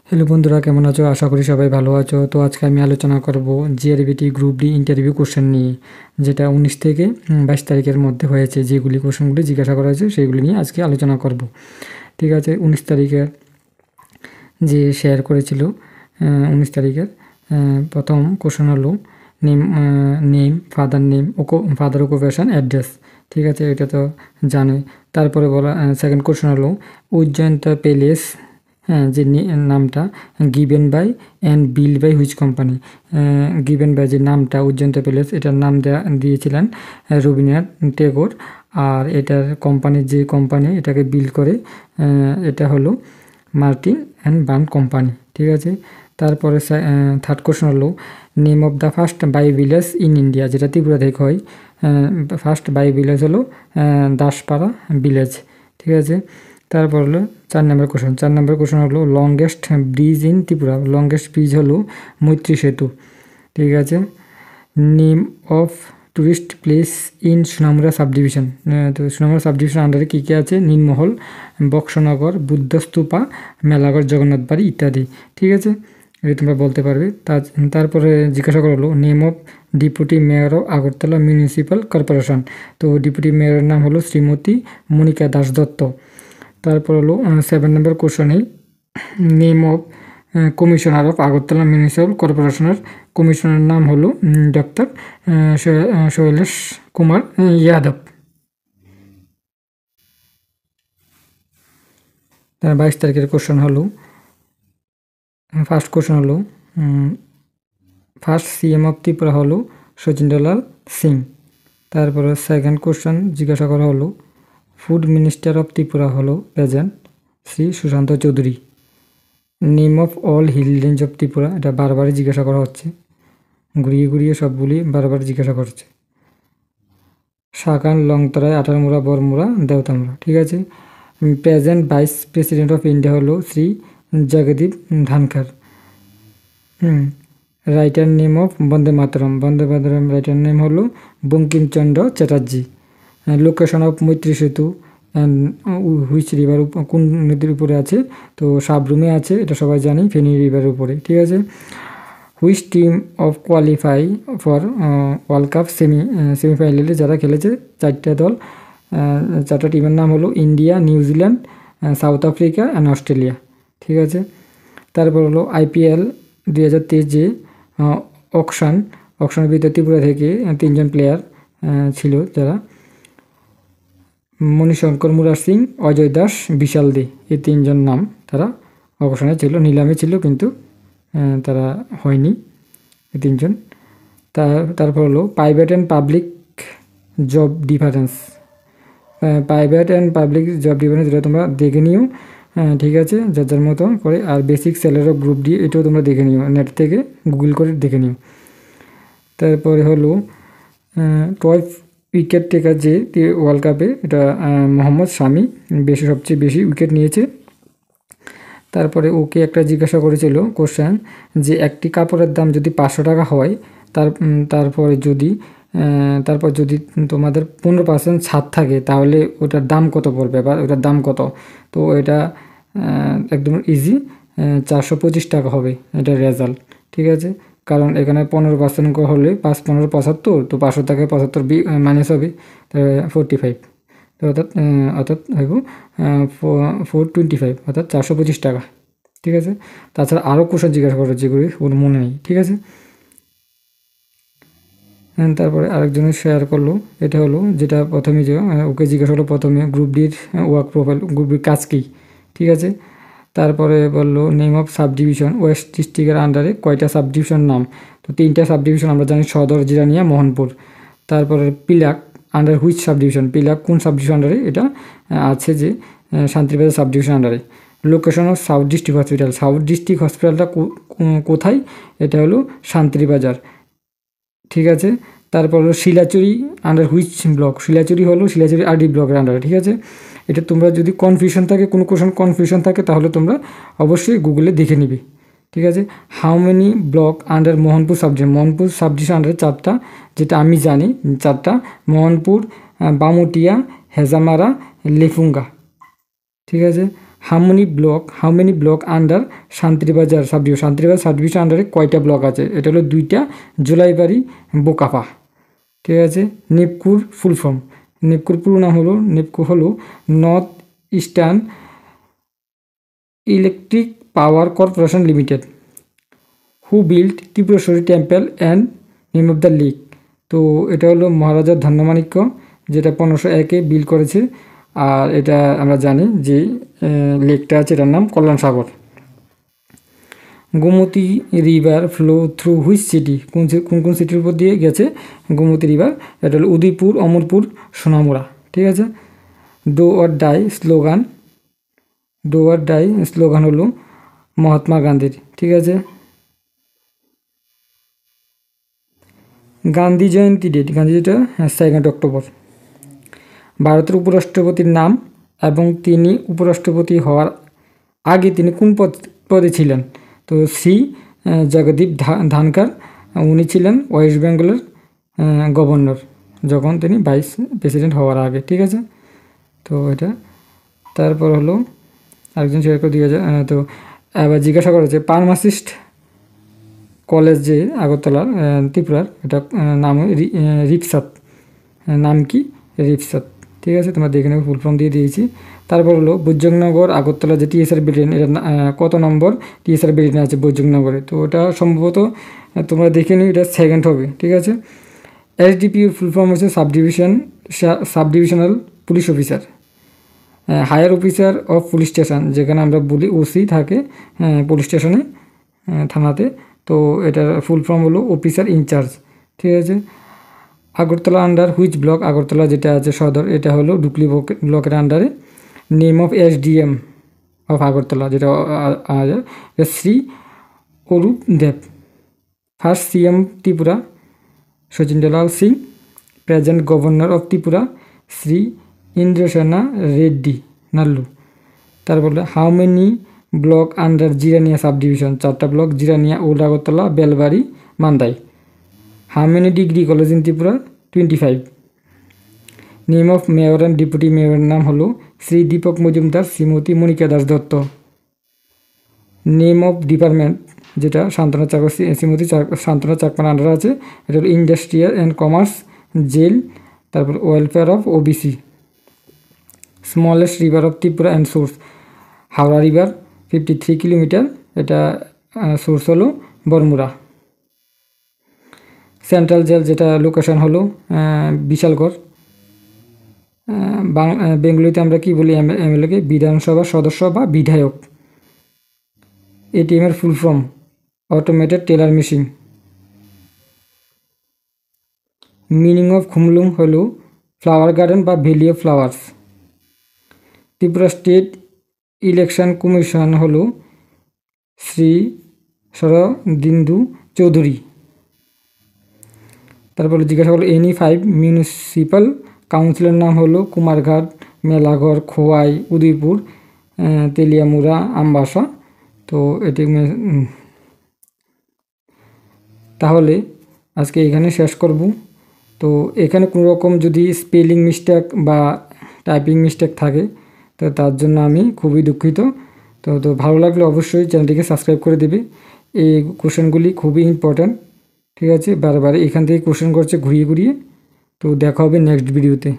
Hello বন্ধুরা, কেমন আছো? আশা করি সবাই ভালো আছো। তো আজকে আমি আলোচনা করব GRBT group D interview question নিয়ে, যেটা 19 থেকে 22 তারিখের মধ্যে হয়েছে। যেগুলি কোশ্চেনগুলি জিজ্ঞাসা করা হয়েছে সেইগুলি নিয়ে আজকে আলোচনা করব। ঠিক আছে, 19 তারিখের যে শেয়ার করেছিল, 19 তারিখের প্রথম কোশ্চেন হলো নেম ফাদার অকুপেশন অ্যাড্রেস। ঠিক আছে, এটা তো জানোই। তারপরে বলা সেকেন্ড কোশ্চেন হলো উজ্জয়ন্ত প্যালেস, হ্যাঁ, যে নামটা given by and build by which company. Given by যে নামটা উজ্জয়ন্ত প্যালেস, এটার নাম দিয়েছিলেন রবীন্দ্রনাথ টেগোর। আর এটার কোম্পানির যে কোম্পানি এটাকে বিল্ড করে, এটা হলো মার্টিন অ্যান্ড বার্ন কোম্পানি। ঠিক আছে, তারপরে থার্ড কোশ্চেন হলো name of the first by village in India, যেটা ত্রিপুরা থেকে হয়। ফার্স্ট বাই ভিলেজ হলো দাসপাড়া ভিলেজ। ঠিক আছে, তারপর হলো 4 নম্বর কোশ্চেন হলো longest bridge in Tripura. Longest bridge হলো মৈত্রী সেতু। ঠিক আছে, name of tourist place in Sonamura sub division. তো সোনামুড়া সাব ডিভিশন আন্ডারে কী কী আছে? নীলমহল, বক্সনগর, বুদ্ধস্তূপা, মেলাগড়, জগন্নাথ বাড়ি ইত্যাদি। ঠিক আছে, এটা তোমরা বলতে পারবে। তারপরে জিজ্ঞাসা করা হলো name of deputy mayor of Agartala municipal corporation. তো ডেপুটি মেয়রের নাম হলো শ্রীমতী মনিকা দাস দত্ত। তারপর হলো 7 নম্বর কোশ্চেনে name of commissioner of Agartala municipal কর্পোরেশনের কমিশনার নাম হলো ডক্টর শৈলেশ কুমার যাদব। 22 তারিখের কোশ্চেন হলো, ফার্স্ট কোশ্চেন হলো ফার্স্ট সিএম অফ ত্রিপুরা হলো শচীন্দ্রলাল সিং। তারপরে সেকেন্ড কোশ্চেন জিজ্ঞাসা করা হলো ফুড মিনিস্টার অফ ত্রিপুরা হলো present Shri Sushanta Chowdhury. Name of all hill range of Tripura, এটা বারবারই জিজ্ঞাসা করা হচ্ছে, ঘুরিয়ে ঘুরিয়ে সবগুলি বারবার জিজ্ঞাসা করছে। সাকান, লংতরাই, আঠারমুড়া, বরমুড়া, দেওতামুড়া। ঠিক আছে, present vice president of India হলো Shri Jagdeep Dhankhar. Writer name of Bande Mataram writer name হলো বঙ্কিমচন্দ্র চ্যাটার্জি। লোকেশন অফ মৈত্রী সেতু অ্যান্ড হুইচ রিভার, কোন নদীর উপরে আছে? তো সাবরুমে আছে, এটা সবাই জানি, ফেনী রিভারের উপরে। ঠিক আছে, which team of qualify for world cup সেমিফাইনালে যারা খেলেছে 4টা দল, 4টা টিমের নাম হলো India, New Zealand, south Africa and Australia. ঠিক আছে, তারপর হলো IPL 2023 যে অকশনের ভিতরে ত্রিপুরা থেকে 3জন প্লেয়ার ছিল, যারা মণিশঙ্কর মুরার সিং, অজয় দাস, বিশাল দে, এই 3জন নাম তারা অকশনে ছিল, নিলামে ছিল, কিন্তু তারা হয়নি এই 3জন। তারপর হলো private and public job difference. এটা তোমরা দেখে নিও। ঠিক আছে, যার যার মতো করে। আর basic salary of group D, এটাও তোমরা দেখে নিও, নেট থেকে গুগল করে দেখে নিও। তারপরে হলো 12 উইকেট টেকার যে ওয়ার্ল্ড কাপে, এটা মোহাম্মদ শামি সবচেয়ে বেশি উইকেট নিয়েছে। তারপরে ওকে একটা জিজ্ঞাসা করেছিল কোশ্চেন, যে একটি কাপড়ের দাম যদি 500 টাকা হয়, তারপর যদি তোমাদের 15% ছাড় থাকে, তাহলে ওটার দাম কত পড়বে বা ওটার দাম কত? তো এটা একদম ইজি, 425 টাকা হবে এটা রেজাল্ট। ঠিক আছে, কারণ এখানে 15% হলে 5-15 75, তো 500 টাকায় 75 মাইনাস হবে, 45। তো অর্থাৎ হইব 425, অর্থাৎ 425 টাকা। ঠিক আছে, তাছাড়া আরও কোশ্চেন জিজ্ঞাসা করো যেগুলি ওর মনে নেই। ঠিক আছে, তারপরে আরেকজনের শেয়ার করলো, এটা হলো যেটা প্রথমে যে ওকে জিজ্ঞাসা করলো প্রথমে গ্রুপ ডির ওয়ার্ক প্রোফাইল, গ্রুপ ডির কাজ কী। ঠিক আছে, তারপরে বললো name of sub division, West ডিস্ট্রিক্টের আন্ডারে কয়টা সাব ডিভিশন নাম? তো 3টা সাব ডিভিশন আমরা জানি, সদর, জিরানিয়া, মোহনপুর। তারপরে Pilak under which sub division, Pilak কোন সাব ডিভিশন আন্ডারে? এটা আছে যে শান্তিবাজার সাব ডিভিশন আন্ডারে। Location of south district hospital, south district হসপিটালটা কোথায়? এটা হলো শান্তিবাজার। ঠিক আছে, তারপর হলো শিলাচুরি আন্ডার হুইচ ব্লক? শিলাচুরি হলো শিলাচুরি RD ব্লকের আন্ডারে। ঠিক আছে, এটা তোমরা যদি কনফিউশন থাকে, কোনো কোশ্চেন কনফিউশন থাকে, তাহলে তোমরা অবশ্যই গুগলে দেখে নিবে। ঠিক আছে, how many block under Mohanpur subdivision? Mohanpur subdivision আন্ডারে 4টা, যেটা আমি জানি 4টা, মোহনপুর, বামুটিয়া, হেজামারা, লেফুঙ্গা। ঠিক আছে, how many block under Shantibazar subdivision, Shantibazar subdivision আন্ডারে কয়টা ব্লক আছে? এটা হলো 2টা, জুলাইবাড়ি, বোকাফা। ঠিক আছে। নেপকুর ফুল ফর্ম, নেপকুর পুরো নাম হলো, নেপকো হলো north eastern electric power corporation limited. Who build Tripureshwari temple and name of the lake. তো এটা হলো মহারাজা ধন্যমাণিক্য, যেটা 1501-এ বিল্ড করেছে। আর এটা আমরা জানি যে লেকটা আছে, এটার নাম Kalyan Sagar. Gomati river flow through which city, কোন কোন সিটির উপর দিয়ে গেছে গোমতী রিভার? এটা হলো উদয়পুর, অমরপুর, সোনামুড়া। ঠিক আছে। Do or die slogan, do or die slogan হলো মহাত্মা গান্ধীর। ঠিক আছে। গান্ধী জয়ন্তী ডেট, গান্ধী যেটা 2 অক্টোবর। ভারতের উপরাষ্ট্রপতির নাম এবং তিনি উপরাষ্ট্রপতি হওয়ার আগে তিনি কোন পদে ছিলেন? তো শ্রী জগদীপ ধানকার, উনি ছিলেন ওয়েস্ট বেঙ্গলের গভর্নর যখন তিনি ভাইস প্রেসিডেন্ট হওয়ার আগে। ঠিক আছে। তো এটা তারপর হলো আরেকজন শেয়ার করে 2000। তো এবার জিজ্ঞাসা করা হচ্ছে ফার্মাসিস্ট কলেজ যে আগরতলার ত্রিপুরার, এটা নাম রিপসাত, নাম কি? রিপসাত। ঠিক আছে, তোমরা দেখে নেবে, ফুল ফর্ম দিয়ে দিয়েছি। তারপর হলো বৈজয়নগর আগরতলা যে টিএসআর ব্যাটালিয়ন, এটা কত নম্বর টিএসআর ব্যাটালিয়ন আছে বৈজয়নগরে? তো এটা সম্ভবত তোমরা দেখে নিও, এটা 2nd হবে। ঠিক আছে। এসডিপির ফুল ফর্ম হচ্ছে subdivisional police officer. Higher officer of police station, যেখানে আমরা বলি ওসি থাকে পুলিশ স্টেশনে, থানাতে। তো এটার ফুল ফর্ম হলো অফিসার ইনচার্জ। ঠিক আছে। Agartala under which block, Agartala যেটা আছে সদর, এটা হলো ডুকলি ব্লকের আন্ডারে। Name of SDM of Agartala, যেটা Shri Arup Deb. First CM Tripura Sachindralal Singh. Present governor of Tripura Shri Indrasena Reddy Nallu. তারপর how many block under Jirania subdivision, 4টা block, Jirania, old Agartala, Belbari, Mandai. How many degree college in Tripura? 25। Name of mayor and deputy মেয়রের নাম হলো Shri Dipak Majumdar, Shrimati Monika Das Dutta. Name of department যেটা শান্তনা চাকমা, শ্রীমতী শান্তনা চাকমার আন্ডার আছে, এটা হলো ইন্ডাস্ট্রিয়াল অ্যান্ড কমার্স, জেল, তারপর welfare of OBC. Smallest river of Tripura and source, Howrah river 53 kilometre, এটা সোর্স হলো বরমুরা। সেন্ট্রাল জেল যেটা লোকেশন হলো বিশালগড়। বেঙ্গলিতে আমরা কি বলি এমএলএকে? বিধানসভা সদস্য বা বিধায়ক। এটিএমের full form automated teller machine. Meaning of Khumulung হলো ফ্লাওয়ার গার্ডেন বা valley of flowers. Tripura state election commission হলো শ্রী শরদিন্দু চৌধুরী। তারপরে জিজ্ঞাসা করলো এনি 5 মিউনিসিপ্যাল কাউন্সিলের নাম হলো কুমারঘাট, মেলাঘর, খোয়াই, উদয়পুর, তেলিয়ামুড়া, আমবাসা। তো এটি তাহলে আজকে এখানে শেষ করব। তো এখানে কোনো রকম যদি স্পেলিং মিস্টেক বা টাইপিং মিস্টেক থাকে তো তার জন্য আমি খুবই দুঃখিত। তো ভালো লাগলে অবশ্যই চ্যানেলটিকে সাবস্ক্রাইব করে দেবে। এই কোশ্চেনগুলি খুবই ইম্পর্ট্যান্ট। ঠিক আছে, বারবার এখান থেকে কোশ্চেন করছে ঘুরিয়ে ঘুরিয়ে। তো দেখা হবে নেক্সট ভিডিওতে।